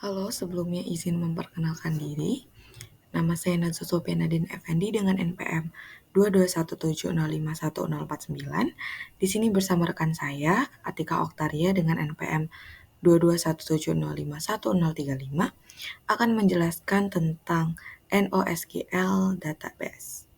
Halo, sebelumnya izin memperkenalkan diri. Nama saya Najwa Sophia Nadine Effendi dengan NPM 221705149. Di sini bersama rekan saya, Atika Oktaria dengan NPM 221705135 akan menjelaskan tentang NoSQL Database.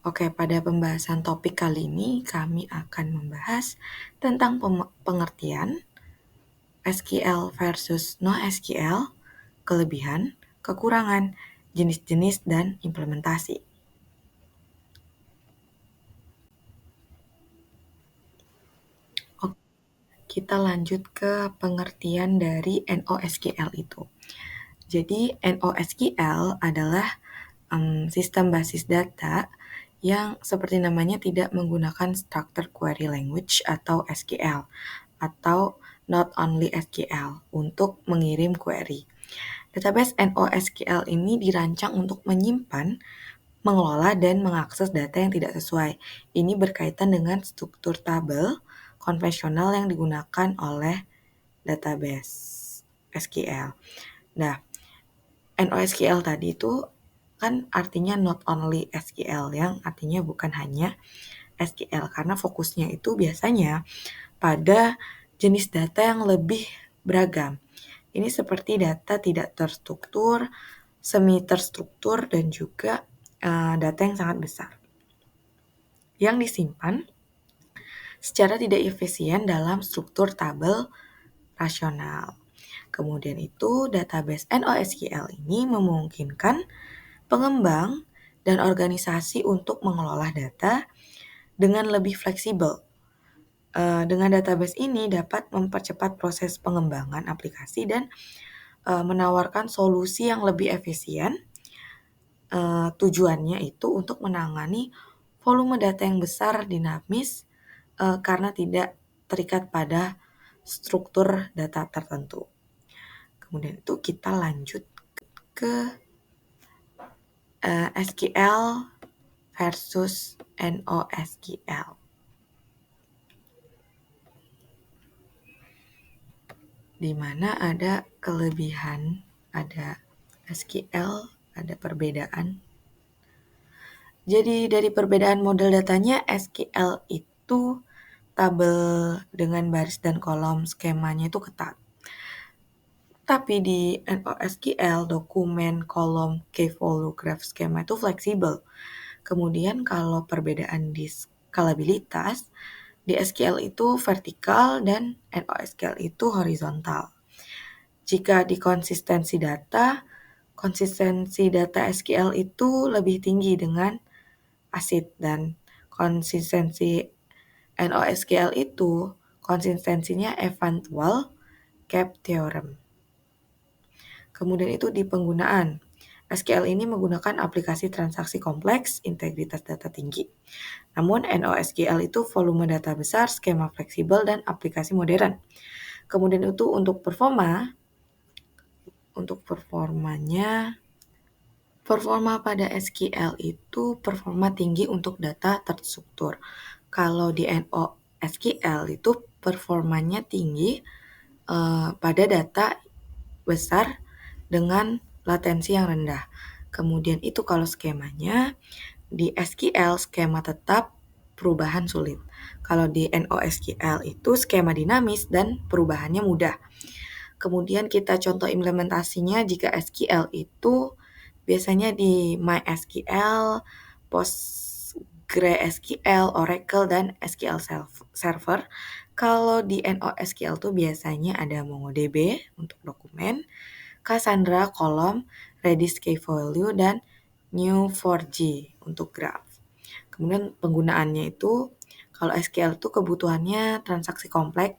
Oke, pada pembahasan topik kali ini kami akan membahas tentang pengertian SQL versus NoSQL, kelebihan, kekurangan, jenis-jenis, dan implementasi. Oke, kita lanjut ke pengertian dari NoSQL itu. Jadi NoSQL adalah sistem basis data yang seperti namanya tidak menggunakan Structured Query Language atau SQL atau Not Only SQL untuk mengirim query. Database NoSQL ini dirancang untuk menyimpan, mengelola, dan mengakses data yang tidak sesuai. Ini berkaitan dengan struktur tabel konvensional yang digunakan oleh database SQL. Nah, NoSQL tadi itu kan artinya not only SQL, yang artinya bukan hanya SQL, karena fokusnya itu biasanya pada jenis data yang lebih beragam. Ini seperti data tidak terstruktur, semi terstruktur, dan juga data yang sangat besar yang disimpan secara tidak efisien dalam struktur tabel rasional. Kemudian itu database NoSQL ini memungkinkan pengembang dan organisasi untuk mengelola data dengan lebih fleksibel. Dengan database ini dapat mempercepat proses pengembangan aplikasi dan menawarkan solusi yang lebih efisien. Tujuannya itu untuk menangani volume data yang besar, dinamis, karena tidak terikat pada struktur data tertentu. Kemudian itu kita lanjut ke SQL versus NoSQL. Di mana ada kelebihan, ada SQL, ada perbedaan. Jadi dari perbedaan model datanya, SQL itu tabel dengan baris dan kolom skemanya itu ketat. Tapi di NoSQL, dokumen, kolom, key value, graph, skema itu fleksibel. Kemudian kalau perbedaan di skalabilitas, di SQL itu vertikal dan NoSQL itu horizontal. Jika di konsistensi data SQL itu lebih tinggi dengan ACID, dan konsistensi NoSQL itu konsistensinya eventual gap theorem. Kemudian itu di penggunaan. SQL ini menggunakan aplikasi transaksi kompleks, integritas data tinggi. Namun NoSQL itu volume data besar, skema fleksibel, dan aplikasi modern. Kemudian itu untuk performa pada SQL itu performa tinggi untuk data terstruktur. Kalau di NoSQL itu performanya tinggi pada data besar dengan latensi yang rendah. Kemudian itu kalau skemanya, di SQL skema tetap, perubahan sulit. Kalau di NoSQL itu skema dinamis dan perubahannya mudah. Kemudian kita contoh implementasinya jika SQL itu biasanya di MySQL, PostgreSQL, Oracle, dan SQL Server. Kalau di NoSQL tuh biasanya ada MongoDB untuk dokumen, Cassandra, kolom, Redis key value, dan Neo4j untuk graph. Kemudian penggunaannya itu, kalau SQL itu kebutuhannya transaksi kompleks,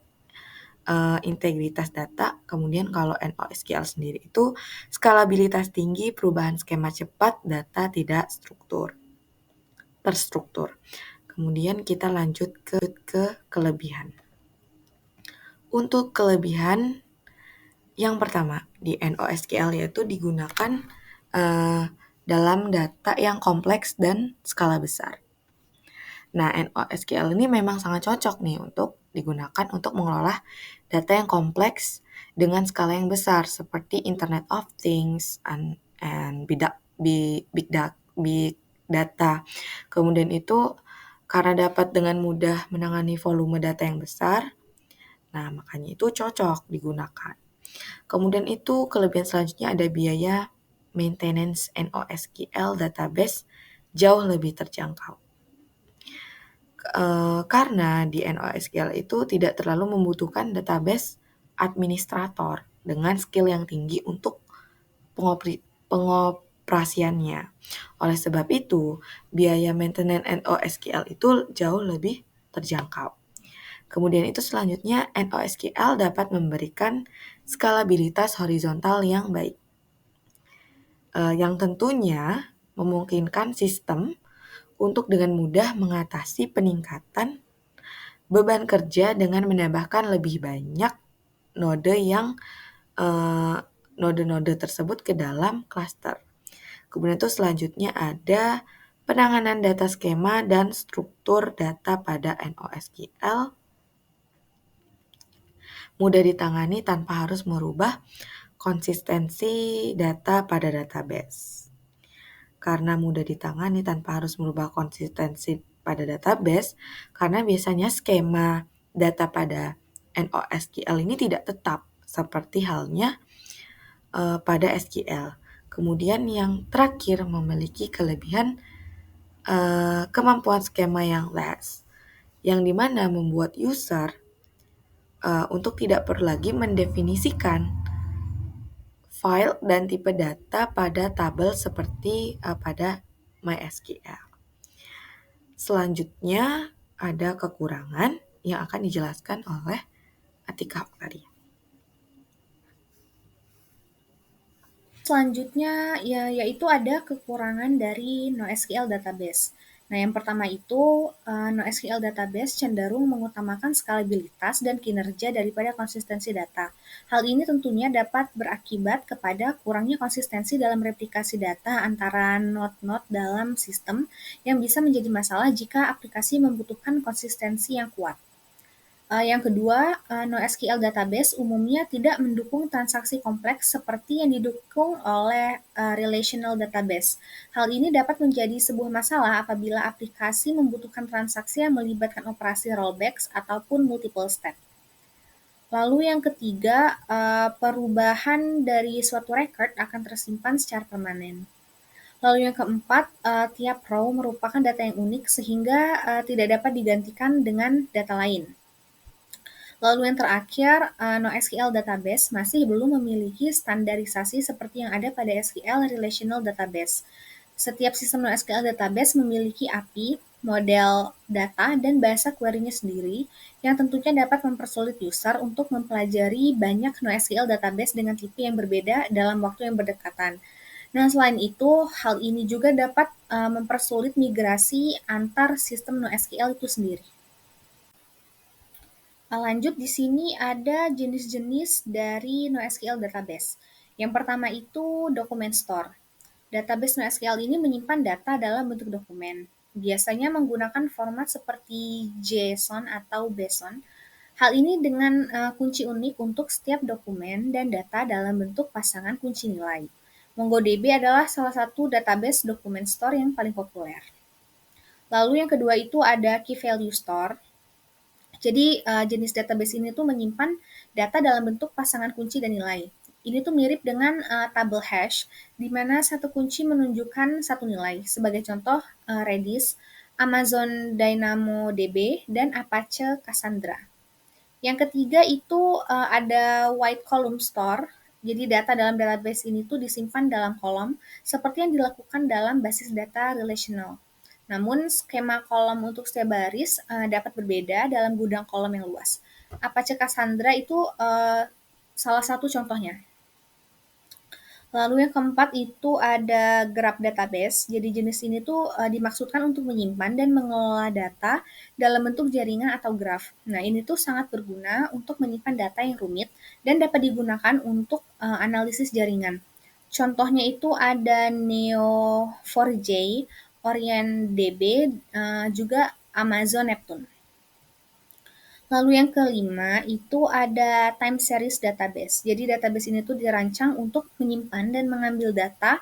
integritas data. Kemudian kalau NoSQL sendiri itu skalabilitas tinggi, perubahan skema cepat, data tidak terstruktur. Kemudian kita lanjut ke kelebihan. Untuk kelebihan yang pertama di NoSQL yaitu digunakan dalam data yang kompleks dan skala besar. Nah, NoSQL ini memang sangat cocok nih untuk digunakan untuk mengelola data yang kompleks dengan skala yang besar seperti Internet of Things and big data. Kemudian itu karena dapat dengan mudah menangani volume data yang besar, nah makanya itu cocok digunakan. Kemudian itu kelebihan selanjutnya ada biaya maintenance NoSQL database jauh lebih terjangkau. Karena di NoSQL itu tidak terlalu membutuhkan database administrator dengan skill yang tinggi untuk pengoperasiannya. Oleh sebab itu, biaya maintenance NoSQL itu jauh lebih terjangkau. Kemudian itu selanjutnya NoSQL dapat memberikan skalabilitas horizontal yang baik, yang tentunya memungkinkan sistem untuk dengan mudah mengatasi peningkatan beban kerja dengan menambahkan lebih banyak node yang node-node tersebut ke dalam cluster. Kemudian itu selanjutnya ada penanganan data skema dan struktur data pada NoSQL mudah ditangani tanpa harus merubah konsistensi data pada database. Karena mudah ditangani tanpa harus merubah konsistensi pada database, karena biasanya skema data pada NoSQL ini tidak tetap, seperti halnya pada SQL. Kemudian yang terakhir memiliki kelebihan kemampuan skema yang less, yang dimana membuat user untuk tidak perlu lagi mendefinisikan file dan tipe data pada tabel seperti pada MySQL. Selanjutnya ada kekurangan yang akan dijelaskan oleh Atika tadi. Selanjutnya yaitu ada kekurangan dari NoSQL database. Nah, yang pertama itu NoSQL database cenderung mengutamakan skalabilitas dan kinerja daripada konsistensi data. Hal ini tentunya dapat berakibat kepada kurangnya konsistensi dalam replikasi data antara node-node dalam sistem yang bisa menjadi masalah jika aplikasi membutuhkan konsistensi yang kuat. Yang kedua, NoSQL database umumnya tidak mendukung transaksi kompleks seperti yang didukung oleh relational database. Hal ini dapat menjadi sebuah masalah apabila aplikasi membutuhkan transaksi yang melibatkan operasi rollbacks ataupun multiple step. Lalu yang ketiga, perubahan dari suatu record akan tersimpan secara permanen. Lalu yang keempat, tiap row merupakan data yang unik sehingga tidak dapat digantikan dengan data lain. Lalu yang terakhir, NoSQL database masih belum memiliki standarisasi seperti yang ada pada SQL Relational Database. Setiap sistem NoSQL database memiliki API, model data, dan bahasa query-nya sendiri yang tentunya dapat mempersulit user untuk mempelajari banyak NoSQL database dengan tipe yang berbeda dalam waktu yang berdekatan. Nah, selain itu, hal ini juga dapat mempersulit migrasi antar sistem NoSQL itu sendiri. Lanjut di sini ada jenis-jenis dari NoSQL database. Yang pertama itu document store. Database NoSQL ini menyimpan data dalam bentuk dokumen. Biasanya menggunakan format seperti JSON atau BSON. Hal ini dengan kunci unik untuk setiap dokumen dan data dalam bentuk pasangan kunci nilai. MongoDB adalah salah satu database document store yang paling populer. Lalu yang kedua itu ada key value store. Jadi jenis database ini tuh menyimpan data dalam bentuk pasangan kunci dan nilai. Ini tuh mirip dengan tabel hash, di mana satu kunci menunjukkan satu nilai. Sebagai contoh, Redis, Amazon DynamoDB, dan Apache Cassandra. Yang ketiga itu ada white column store. Jadi data dalam database ini tuh disimpan dalam kolom, seperti yang dilakukan dalam basis data relational. Namun skema kolom untuk setiap baris dapat berbeda dalam gudang kolom yang luas. Apache Cassandra itu salah satu contohnya. Lalu yang keempat itu ada graph database. Jadi jenis ini tuh dimaksudkan untuk menyimpan dan mengelola data dalam bentuk jaringan atau graf. Nah, ini tuh sangat berguna untuk menyimpan data yang rumit dan dapat digunakan untuk analisis jaringan. Contohnya itu ada Neo4j, OrientDB, juga Amazon Neptune. Lalu yang kelima itu ada time series database. Jadi database ini tuh dirancang untuk menyimpan dan mengambil data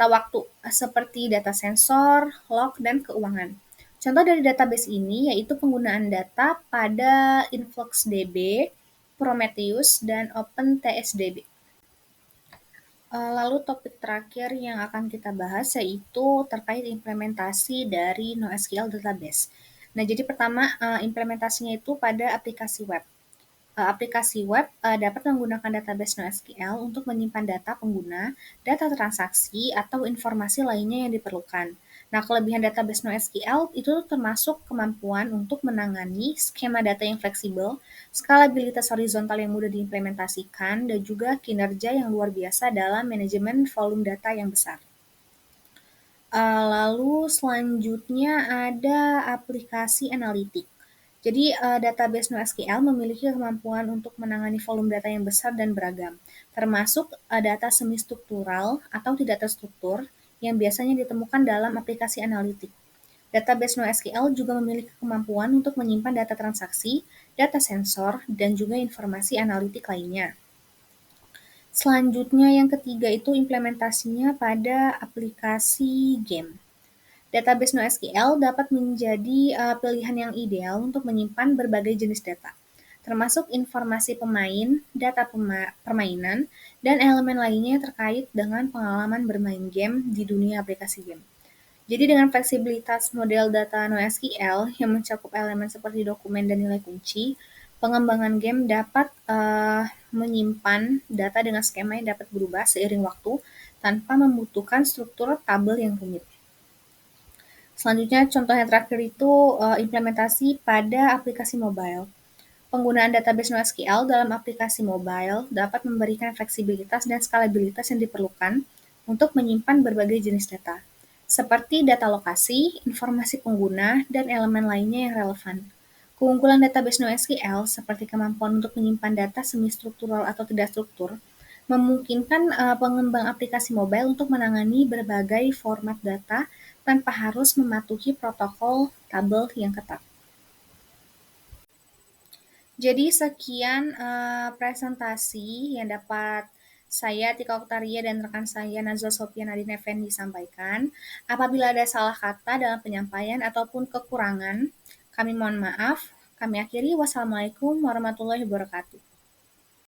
waktu seperti data sensor, log, dan keuangan. Contoh dari database ini yaitu penggunaan data pada InfluxDB, Prometheus, dan OpenTSDB. Lalu topik terakhir yang akan kita bahas yaitu terkait implementasi dari NoSQL database. Nah, jadi pertama implementasinya itu pada aplikasi web. Aplikasi web dapat menggunakan database NoSQL untuk menyimpan data pengguna, data transaksi, atau informasi lainnya yang diperlukan. Nah, kelebihan database NoSQL itu termasuk kemampuan untuk menangani skema data yang fleksibel, skalabilitas horizontal yang mudah diimplementasikan, dan juga kinerja yang luar biasa dalam manajemen volume data yang besar. Lalu selanjutnya ada aplikasi analitik. Jadi database NoSQL memiliki kemampuan untuk menangani volume data yang besar dan beragam, termasuk data semi-struktural atau tidak terstruktur yang biasanya ditemukan dalam aplikasi analitik. Database NoSQL juga memiliki kemampuan untuk menyimpan data transaksi, data sensor, dan juga informasi analitik lainnya. Selanjutnya yang ketiga itu implementasinya pada aplikasi game. Database NoSQL dapat menjadi pilihan yang ideal untuk menyimpan berbagai jenis data, termasuk informasi pemain, data permainan, dan elemen lainnya yang terkait dengan pengalaman bermain game di dunia aplikasi game. Jadi dengan fleksibilitas model data NoSQL yang mencakup elemen seperti dokumen dan nilai kunci, pengembangan game dapat menyimpan data dengan skema yang dapat berubah seiring waktu tanpa membutuhkan struktur tabel yang rumit. Selanjutnya contoh yang terakhir itu implementasi pada aplikasi mobile. Penggunaan database NoSQL dalam aplikasi mobile dapat memberikan fleksibilitas dan skalabilitas yang diperlukan untuk menyimpan berbagai jenis data, seperti data lokasi, informasi pengguna, dan elemen lainnya yang relevan. Keunggulan database NoSQL seperti kemampuan untuk menyimpan data semi-struktural atau tidak struktur memungkinkan pengembang aplikasi mobile untuk menangani berbagai format data tanpa harus mematuhi protokol tabel yang ketat. Jadi sekian presentasi yang dapat saya Tika Oktaria dan rekan saya Nazwa Sophia Nadine Effendi sampaikan. Apabila ada salah kata dalam penyampaian ataupun kekurangan, kami mohon maaf. Kami akhiri. Wassalamualaikum warahmatullahi wabarakatuh.